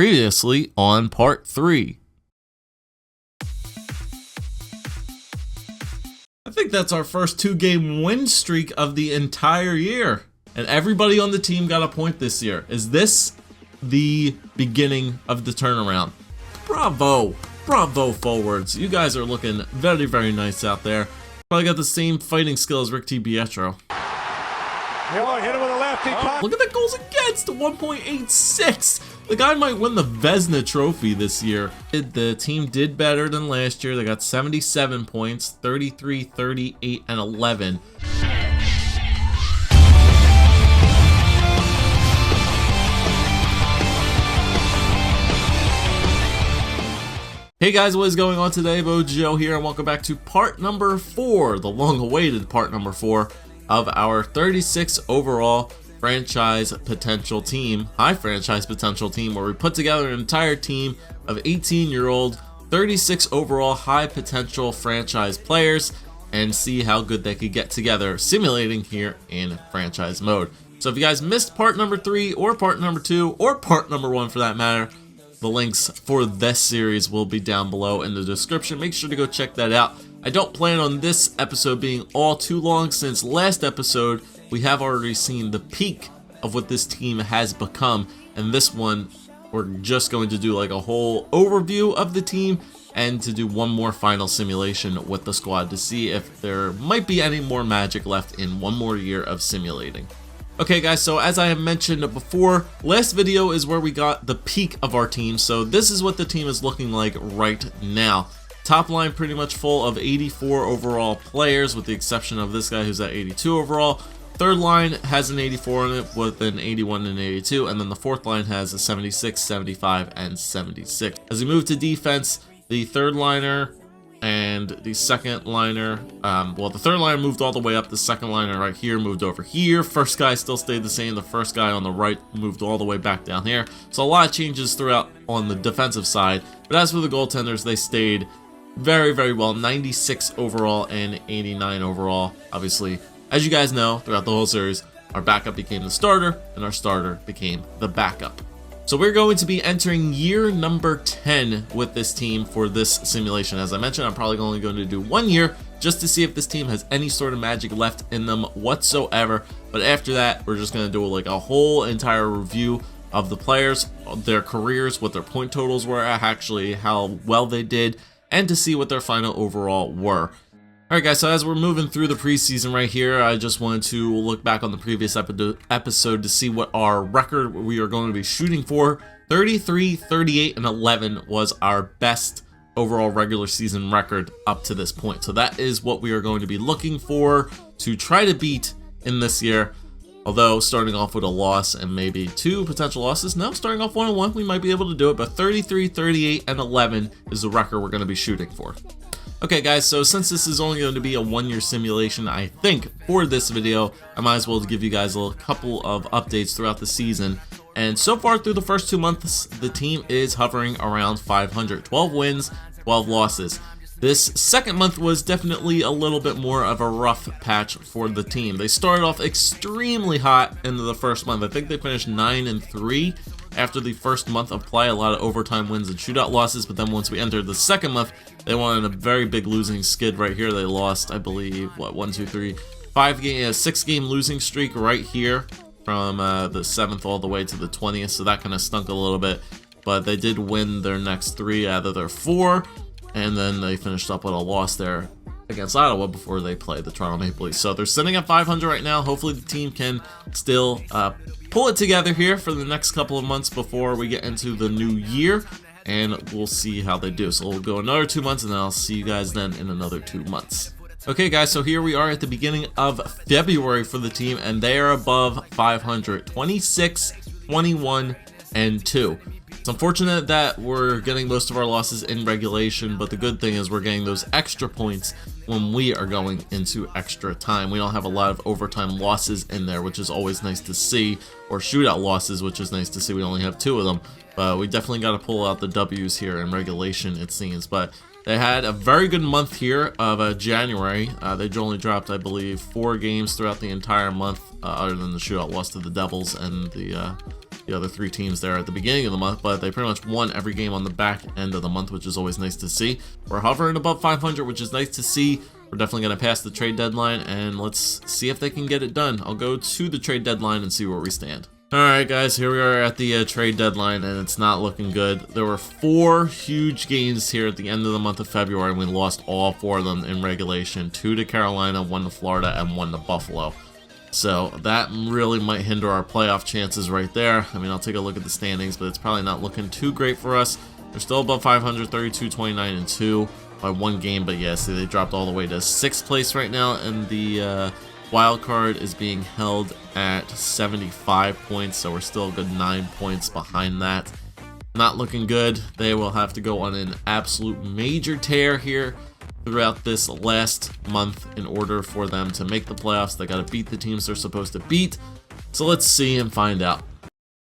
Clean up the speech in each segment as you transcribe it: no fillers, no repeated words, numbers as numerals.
Previously on part 3. I think that's our first 2-game win streak of the entire year. And everybody on the team got a point this year. Is this the beginning of the turnaround? Bravo. Bravo forwards. You guys are looking very, very nice out there. Probably got the same fighting skill as Rick T. Pietro. Hit him with a lefty. Look at the goals against, 1.86. The guy might win the Vezina Trophy this year. The team did better than last year. They got 77 points, 33, 38, and 11. Hey guys, what is going on today? Bojo here, and welcome back to part number 4, the long-awaited part number 4 of our 36 overall franchise potential team, high franchise potential team, where we put together an entire team of 18-year-old, 36 overall high potential franchise players and see how good they could get together simulating here in franchise mode. So if you guys missed part number 3 or part number 2 or part number 1 for that matter, the links for this series will be down below in the description. Make sure to go check that out. I don't plan on this episode being all too long, since last episode we have already seen the peak of what this team has become, and this one we're just going to do like a whole overview of the team and to do one more final simulation with the squad to see if there might be any more magic left in one more year of simulating. Okay guys, so as I have mentioned before, last video is where we got the peak of our team, so this is what the team is looking like right now. Top line pretty much full of 84 overall players, with the exception of this guy who's at 82 overall. Third line has an 84 in it with an 81 and 82, and then the fourth line has a 76, 75, and 76. As we move to defense, the third liner and the second liner, the third liner moved all the way up, the second liner right here moved over here, first guy still stayed the same, the first guy on the right moved all the way back down here. So a lot of changes throughout on the defensive side, but as for the goaltenders, they stayed very, very well, 96 overall and 89 overall. Obviously, as you guys know, throughout the whole series, our backup became the starter and our starter became the backup. So we're going to be entering year number 10 with this team for this simulation. As I mentioned, I'm probably only going to do 1 year just to see if this team has any sort of magic left in them whatsoever. But after that, we're just going to do like a whole entire review of the players, their careers, what their point totals were, actually how well they did, and to see what their final overall were. Alright guys, so as we're moving through the preseason right here, I just wanted to look back on the previous episode to see what our record we are going to be shooting for. 33, 38, and 11 was our best overall regular season record up to this point. So that is what we are going to be looking for to try to beat in this year. Although starting off with a loss and maybe 2 potential losses, no, starting off 1-1, we might be able to do it, but 33, 38, and 11 is the record we're going to be shooting for. Okay guys, so since this is only going to be a 1-year simulation, I think for this video, I might as well give you guys a couple of updates throughout the season. And so far through the first 2 months, the team is hovering around 500, 12 wins, 12 losses. This second month was definitely a little bit more of a rough patch for the team. They started off extremely hot in the first month. I think they finished 9-3 after the first month of play, a lot of overtime wins and shootout losses, but then once we entered the second month, they went on a very big losing skid right here. They lost, I believe, what, 6-game losing streak right here from the 7th all the way to the 20th, so that kind of stunk a little bit, but they did win their next 3 out of their 4, and then they finished up with a loss there against Ottawa before they play the Toronto Maple Leafs. So they're sitting at 500 right now. Hopefully the team can still pull it together here for the next couple of months before we get into the new year, and we'll see how they do. So we'll go another 2 months, and then I'll see you guys then in another 2 months. Okay guys, so here we are at the beginning of February for the team, and they are above 500, 26, 21, and 2. It's unfortunate that we're getting most of our losses in regulation, but the good thing is we're getting those extra points when we are going into extra time. We don't have a lot of overtime losses in there, which is always nice to see, or shootout losses, which is nice to see. We only have 2 of them, but we definitely got to pull out the W's here in regulation, it seems. But they had a very good month here of January. They only dropped, I believe, 4 games throughout the entire month, other than the shootout loss to the Devils and the the other 3 teams there at the beginning of the month, but they pretty much won every game on the back end of the month, which is always nice to see. We're hovering above 500, which is nice to see. We're definitely going to pass the trade deadline, and let's see if they can get it done. I'll go to the trade deadline and see where we stand. Alright guys, here we are at the trade deadline, and it's not looking good. There were 4 huge games here at the end of the month of February, and we lost all 4 of them in regulation. 2 to Carolina, 1 to Florida, and 1 to Buffalo. So that really might hinder our playoff chances right there. I mean, I'll take a look at the standings, but it's probably not looking too great for us. They're still above 500, 32, 29, and 2 by 1 game, but yeah, see, they dropped all the way to 6th place right now, and the wild card is being held at 75 points, so we're still a good 9 points behind that. Not looking good. They will have to go on an absolute major tear here throughout this last month in order for them to make the playoffs. They got to beat the teams they're supposed to beat. So let's see and find out.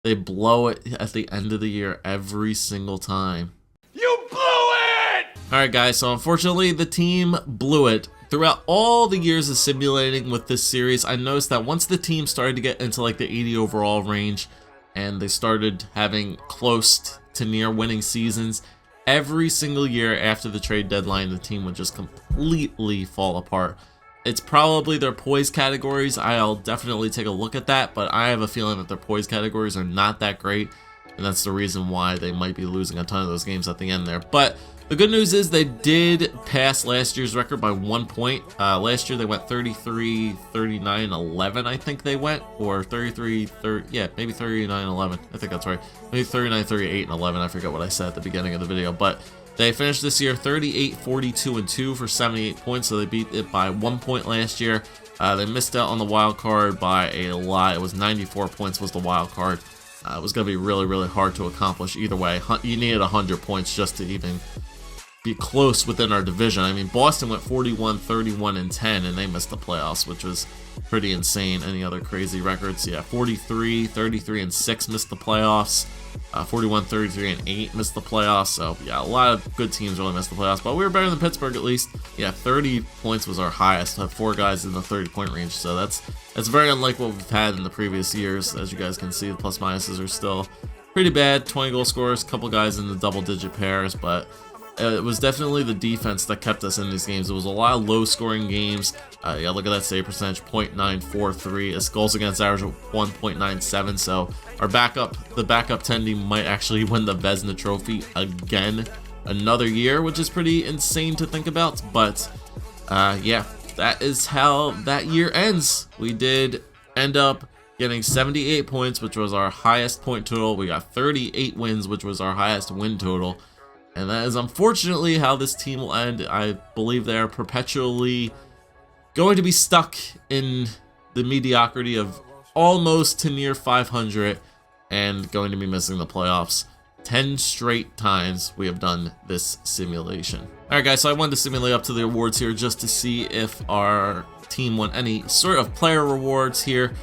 They blow it at the end of the year every single time. You blew it! Alright guys, so unfortunately the team blew it. Throughout all the years of simulating with this series, I noticed that once the team started to get into like the 80 overall range and they started having close to near winning seasons, every single year after the trade deadline, the team would just completely fall apart. It's probably their poise categories. I'll definitely take a look at that, but I have a feeling that their poise categories are not that great, and that's the reason why they might be losing a ton of those games at the end there. But the good news is they did pass last year's record by 1 point. Last year they went 33, 39, 11, I think they went, or 33, 30, yeah, maybe 39, 11. I think that's right. Maybe 39, 38, and 11. I forget what I said at the beginning of the video, but they finished this year 38, 42, and 2 for 78 points, so they beat it by 1 point last year. They missed out on the wild card by a lot. It was 94 points was the wild card. It was going to be really, really hard to accomplish either way. You needed 100 points just to even be close within our division. I mean, Boston went 41, 31, and 10, and they missed the playoffs, which was pretty insane. Any other crazy records? Yeah, 43, 33, and 6 missed the playoffs. 41, 33, and 8 missed the playoffs. So, yeah, a lot of good teams really missed the playoffs, but we were better than Pittsburgh at least. Yeah, 30 points was our highest. Had 4 guys in the 30-point range, so that's very unlike what we've had in the previous years. As you guys can see, the plus minuses are still pretty bad. 20 goal scorers, a couple guys in the double-digit pairs, but it was definitely the defense that kept us in these games. It was a lot of low-scoring games. Yeah, look at that save percentage, .943. His goals against average of 1.97. So our the backup team might actually win the Vezina Trophy again another year, which is pretty insane to think about. But yeah, that is how that year ends. We did end up getting 78 points, which was our highest point total. We got 38 wins, which was our highest win total. And that is unfortunately how this team will end. I believe they are perpetually going to be stuck in the mediocrity of almost to near 500 and going to be missing the playoffs. 10 straight times we have done this simulation. Alright guys, so I wanted to simulate up to the awards here just to see if our team won any sort of player rewards here.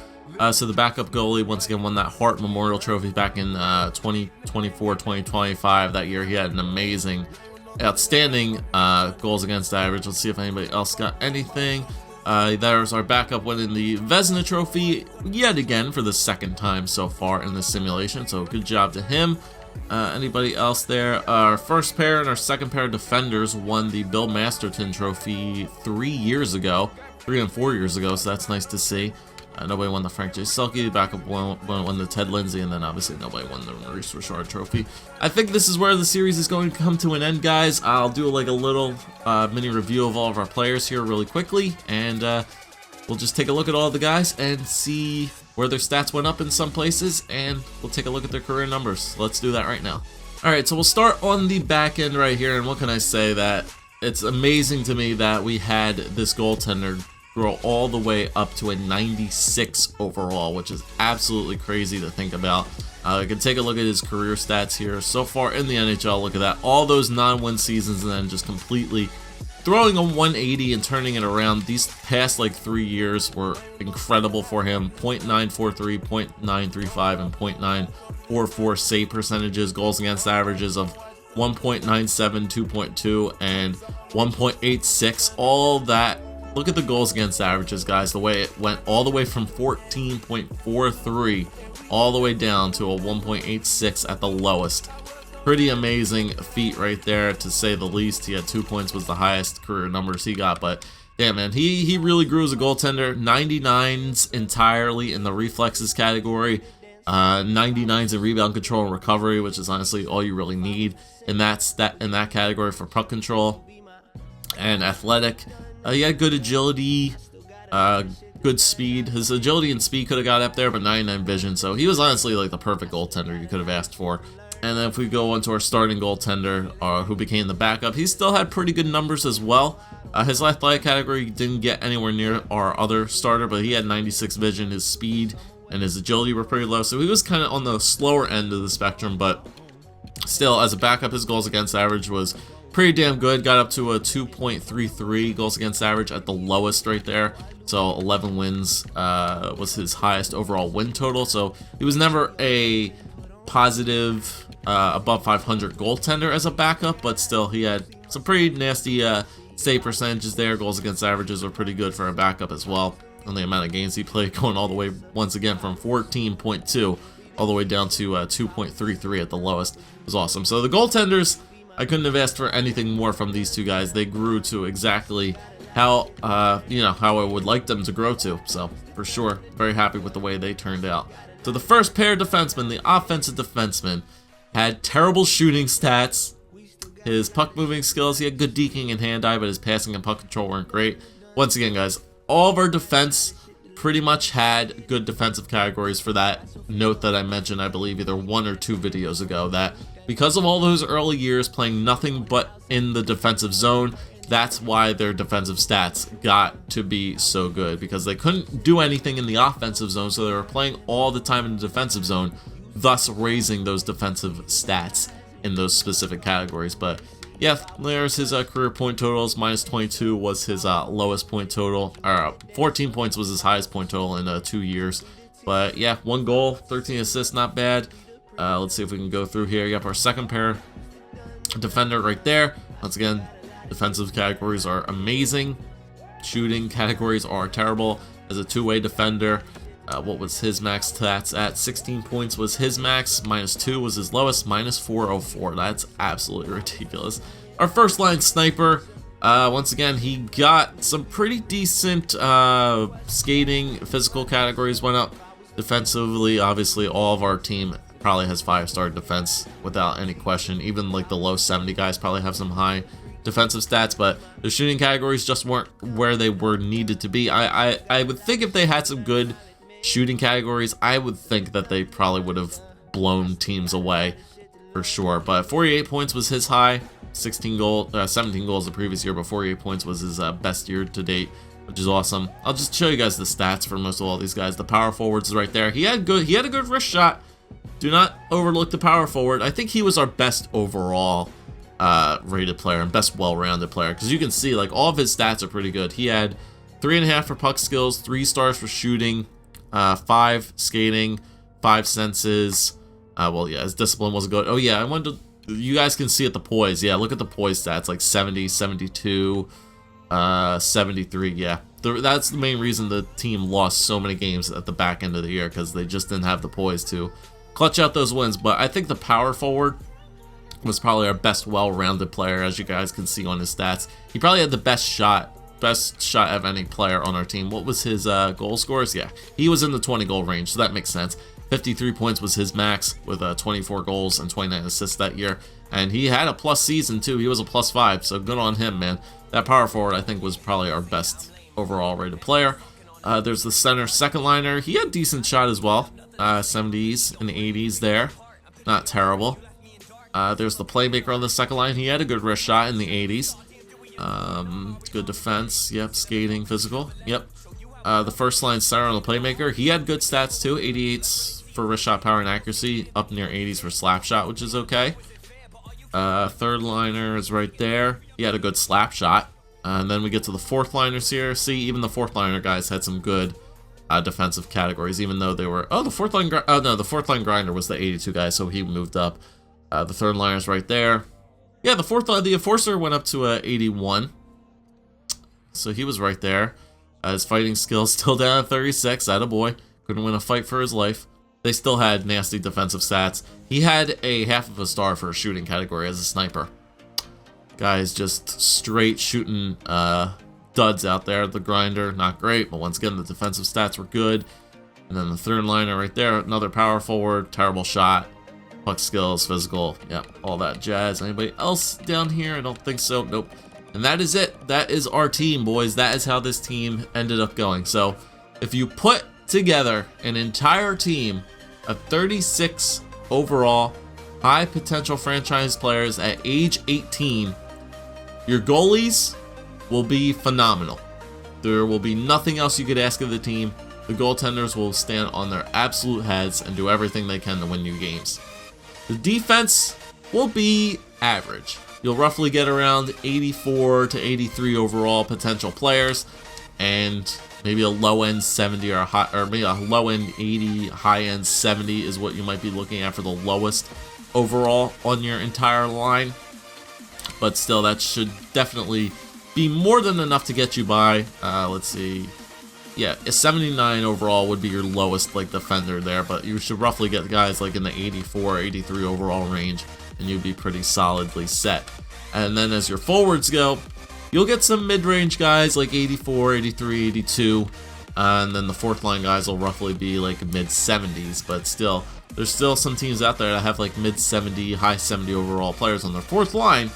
So the backup goalie once again won that Hart Memorial Trophy back in 2024-2025. That year he had an amazing, outstanding goals against average. Let's see if anybody else got anything. There's our backup winning the Vezina Trophy yet again for the 2nd time so far in this simulation. So good job to him. Anybody else there? Our first pair and our second pair of defenders won the Bill Masterton Trophy 3 years ago, 3 and 4 years ago. So that's nice to see. Nobody won the Frank J. Selke, backup won the Ted Lindsay, and then obviously nobody won the Maurice Richard Trophy. I think this is where the series is going to come to an end, guys. I'll do like a little mini review of all of our players here really quickly, and we'll just take a look at all the guys and see where their stats went up in some places, and we'll take a look at their career numbers. Let's do that right now. Alright, so we'll start on the back end right here, and what can I say? That it's amazing to me that we had this goaltender grow all the way up to a 96 overall, which is absolutely crazy to think about. I can take a look at his career stats here so far in the NHL. Look at that, all those non-win seasons, and then just completely throwing a 180 and turning it around. These past like 3 years were incredible for him. .943, .935, and .944 save percentages, goals against averages of 1.97, 2.2, and 1.86. All that. Look at the goals against averages, guys. The way it went all the way from 14.43 all the way down to a 1.86 at the lowest. Pretty amazing feat right there, to say the least. He had 2 points, was the highest career numbers he got, but yeah, man, he really grew as a goaltender. 99s entirely in the reflexes category, 99s in rebound control and recovery, which is honestly all you really need in that category for puck control. And athletic, he had good agility, good speed. His agility and speed could have got up there, but 99 vision, so he was honestly like the perfect goaltender you could have asked for. And then if we go on to our starting goaltender, who became the backup, he still had pretty good numbers as well. His athletic category didn't get anywhere near our other starter, but he had 96 vision. His speed and his agility were pretty low, so he was kind of on the slower end of the spectrum, but still, as a backup, his goals against average was pretty damn good. Got up to a 2.33 goals against average at the lowest right there. So 11 wins was his highest overall win total. So he was never a positive above 500 goaltender as a backup, but still he had some pretty nasty save percentages there. Goals against averages were pretty good for a backup as well. And the amount of games he played, going all the way once again from 14.2 all the way down to 2.33 at the lowest, was awesome. So the goaltenders, I couldn't have asked for anything more from these two guys. They grew to exactly how how I would like them to grow to. So for sure, very happy with the way they turned out. So the first pair of defensemen, the offensive defenseman, had terrible shooting stats. His puck moving skills, he had good deking and hand-eye, but his passing and puck control weren't great. Once again, guys, all of our defense pretty much had good defensive categories for that note that I mentioned, I believe, either 1 or 2 videos ago, that because of all those early years playing nothing but in the defensive zone, that's why their defensive stats got to be so good, because they couldn't do anything in the offensive zone, so they were playing all the time in the defensive zone, thus raising those defensive stats in those specific categories. But yeah, there's his career point totals. Minus 22 was his lowest point total. 14 points was his highest point total in 2 years. But yeah, 1 goal, 13 assists, not bad. Let's see if we can go through here. Yep, our second pair defender right there. Once again, defensive categories are amazing. Shooting categories are terrible. As a two-way defender, what was his max stats at? 16 points was his max. Minus 2 was his lowest. Minus 404. That's absolutely ridiculous. Our first line sniper, once again, he got some pretty decent skating, physical categories went up. Defensively, obviously, all of our team probably has 5-star defense without any question. Even like the low 70 guys probably have some high defensive stats, but the shooting categories just weren't where they were needed to be. I would think if they had some good shooting categories, I would think that they probably would have blown teams away for sure. But 48 points was his high. 17 goals the previous year, but 48 points was his best year to date, which is awesome. I'll just show you guys the stats for most of all these guys. The power forwards is right there. He had a good wrist shot. Do not overlook the power forward. I think he was our best overall rated player and best well-rounded player, because you can see like all of his stats are pretty good. He had 3.5 for puck skills, 3 stars for shooting, 5 skating, 5 senses. Well, yeah, his discipline wasn't good. Oh yeah, I wanted to, you guys can see at the poise. Yeah, look at the poise stats, like 70, 72, 73. Yeah, that's the main reason the team lost so many games at the back end of the year, because they just didn't have the poise to clutch out those wins. But I think the power forward was probably our best well-rounded player, as you guys can see on his stats. He probably had the best shot of any player on our team. What was his goal scores? Yeah, he was in the 20 goal range, so that makes sense. 53 points was his max, with 24 goals and 29 assists that year. And he had a plus season too. He was a +5, so good on him, man. That power forward, I think, was probably our best overall rated player. There's the center second liner. He had decent shot as well. 70s and 80s there. Not terrible. There's the playmaker on the second line. He had a good wrist shot in the 80s. Good defense. Yep. Skating, physical. Yep. The first line center on the playmaker. He had good stats too. 88s for wrist shot power and accuracy. Up near 80s for slap shot, which is okay. Third liner is right there. He had a good slap shot. And then we get to the fourth liners here. See, even the fourth liner guys had some good defensive categories, even though they were... Oh, the fourth line... Oh, no, the fourth line grinder was the 82 guy, so he moved up. The third liner's right there. Yeah, the enforcer went up to 81. So he was right there. His fighting skills still down at 36. Attaboy. Couldn't win a fight for his life. they still had nasty defensive stats. He had a half of a star for a shooting category as a sniper. Guys just straight shooting duds out there. The grinder, not great, but once again, the defensive stats were good. And then the third liner right there, another power forward, terrible shot. Puck skills, physical, yeah, all that jazz. Anybody else down here? I don't think so. Nope. And that is it. That is our team, boys. That is how this team ended up going. So if you put together an entire team of 36 overall high potential franchise players at age 18, your goalies will be phenomenal. There will be nothing else you could ask of the team. The goaltenders will stand on their absolute heads and do everything they can to win you games. The defense will be average. You'll roughly get around 84 to 83 overall potential players, and maybe a low-end 70 or maybe a low-end 80, high-end 70 is what you might be looking at for the lowest overall on your entire line. But still, that should definitely be more than enough to get you by. Let's see. Yeah, a 79 overall would be your lowest like defender there, but you should roughly get guys like in the 84, 83 overall range, and you'd be pretty solidly set. And then as your forwards go, you'll get some mid-range guys like 84, 83, 82, and then the fourth line guys will roughly be like mid-70s, but still, there's still some teams out there that have like mid-70, high 70 overall players on their fourth line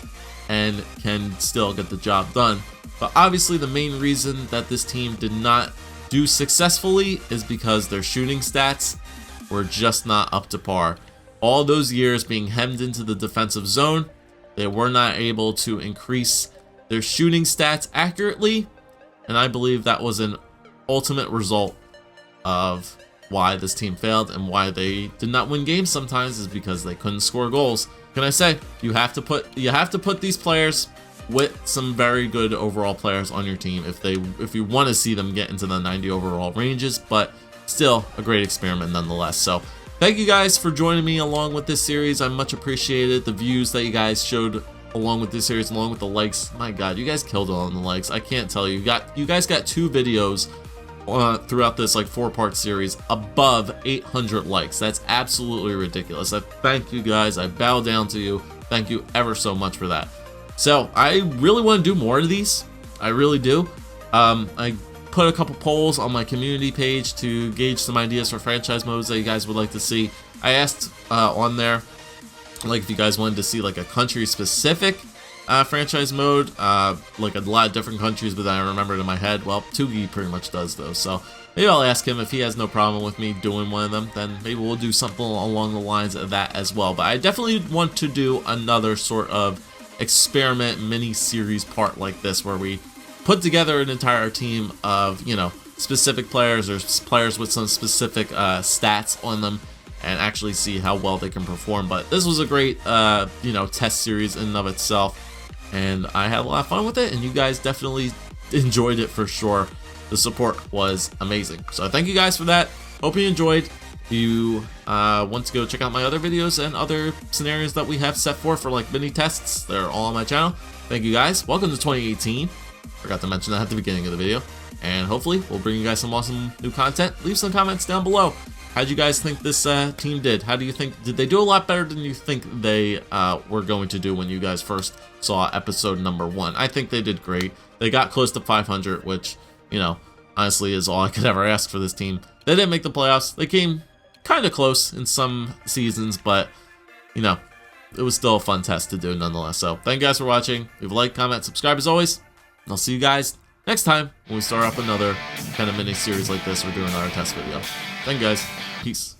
and can still get the job done. But obviously the main reason that this team did not do successfully is because their shooting stats were just not up to par. All those years being hemmed into the defensive zone, they were not able to increase their shooting stats accurately, and I believe that was an ultimate result of why this team failed and why they did not win games sometimes, is because they couldn't score goals. Can I say, you have to put these players with some very good overall players on your team if you want to see them get into the 90 overall ranges, but still a great experiment nonetheless. So thank you guys for joining me along with this series. I much appreciated the views that you guys showed along with this series, along with the likes. My god, you guys killed it on the likes. I can't tell you. You guys got 2 videos throughout this like 4-part series above 800 likes. That's absolutely ridiculous. I thank you guys. I bow down to you. Thank you ever so much for that. So I really want to do more of these. I really do. I put a couple polls on my community page to gauge some ideas for franchise modes that you guys would like to see. I asked on there, like, if you guys wanted to see like a country specific franchise mode, like a lot of different countries, but I remembered in my head, well, Tugi pretty much does those. So maybe I'll ask him if he has no problem with me doing one of them, then maybe we'll do something along the lines of that as well. But I definitely want to do another sort of experiment mini series part like this, where we put together an entire team of, you know, specific players or players with some specific stats on them, and actually see how well they can perform. But this was a great you know, test series in and of itself, and I had a lot of fun with it, and you guys definitely enjoyed it for sure. The support was amazing, so thank you guys for that. Hope you enjoyed. If you want to go check out my other videos and other scenarios that we have set for like mini tests, they're all on my channel. Thank you guys. Welcome to 2018. Forgot to mention that at the beginning of the video. And hopefully we'll bring you guys some awesome new content. Leave some comments down below. How'd you guys think this team did? How do you think, did they do a lot better than you think they were going to do when you guys first saw episode number 1? I think they did great. They got close to 500, which, you know, honestly is all I could ever ask for this team. They didn't make the playoffs. They came kind of close in some seasons, but, you know, it was still a fun test to do nonetheless. So thank you guys for watching. Leave a like, comment, subscribe as always, and I'll see you guys next time when we start up another kind of mini series like this or do another test video. Thank you guys. Peace.